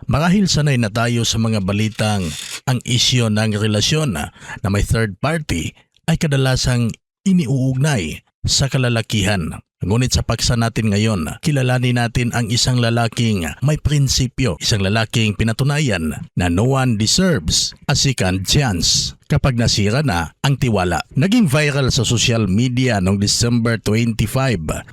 Marahil sanay na tayo sa mga balitang ang isyo ng relasyon na may third party ay kadalasang iniuugnay sa kalalakihan. Ngunit sa paksa natin ngayon, kilalanin natin ang isang lalaking may prinsipyo, isang lalaking pinatunayan na no one deserves a second chance kapag nasira na ang tiwala. Naging viral sa social media noong December 25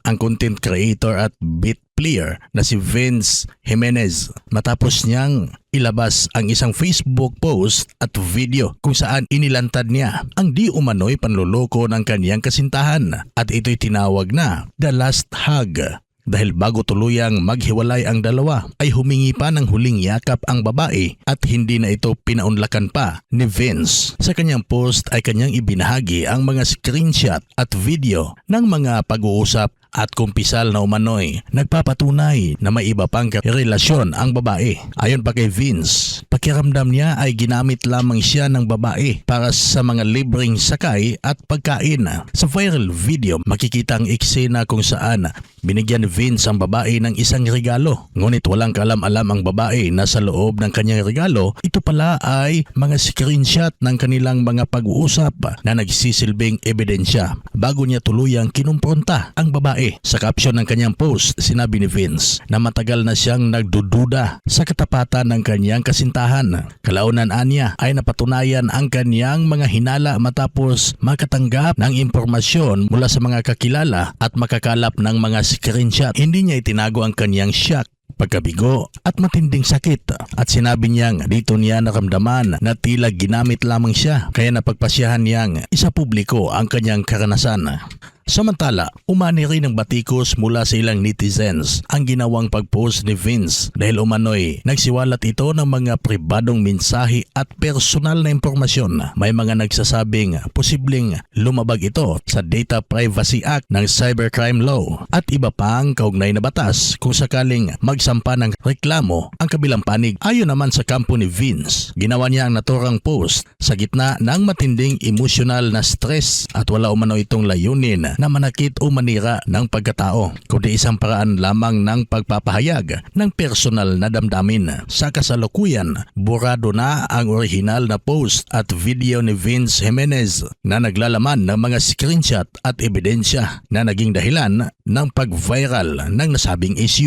ang content creator at beat player na si Vince Jimenez matapos niyang ilabas ang isang Facebook post at video kung saan inilantad niya ang di umano'y panluloko ng kaniyang kasintahan at ito'y tinawag na The Last Hug. Dahil bago tuluyang maghiwalay ang dalawa ay humingi pa ng huling yakap ang babae at hindi na ito pinaunlakan pa ni Vince. Sa kanyang post ay kanyang ibinahagi ang mga screenshot at video ng mga pag-uusap at kumpisal na umano'y nagpapatunay na may iba pang relasyon ang babae. Ayon pa kay Vince, pakiramdam niya ay ginamit lamang siya ng babae para sa mga libreng sakay at pagkain. Sa viral video, makikita ang eksena kung saan binigyan ni Vince ang babae ng isang regalo. Ngunit walang kaalam-alam ang babae na sa loob ng kanyang regalo, ito pala ay mga screenshot ng kanilang mga pag-uusap na nagsisilbing ebidensya. Bago niya tuluyang kinumpronta ang babae. Sa caption ng kanyang post, sinabi ni Vince na matagal na siyang nagdududa sa katapatan ng kanyang kasintahan. Kalaunan anya ay napatunayan ang kanyang mga hinala matapos makatanggap ng impormasyon mula sa mga kakilala at makakalap ng mga screenshot. Hindi niya itinago ang kanyang shock, pagkabigo at matinding sakit at sinabi niyang dito niya naramdaman na tila ginamit lamang siya kaya napagpasyahan niyang isapubliko ang kanyang karanasan. Samantala, umani rin ng batikos mula sa ilang netizens ang ginawang pag-post ni Vince dahil umano'y nagsiwalat ito ng mga pribadong mensahe at personal na impormasyon. May mga nagsasabing posibleng lumabag ito sa Data Privacy Act ng Cybercrime Law at iba pang kaugnay na batas kung sakaling magsampa ng reklamo ang kabilang panig. Ayon naman sa kampo ni Vince, ginawa niya ang naturang post sa gitna ng matinding emosyonal na stress at wala umano itong layunin na manakit o manira ng pagkatao, kundi isang paraan lamang ng pagpapahayag ng personal na damdamin. Sa kasalukuyan, burado na ang orihinal na post at video ni Vince Jimenez na naglalaman ng mga screenshot at ebidensya na naging dahilan ng pag-viral ng nasabing issue.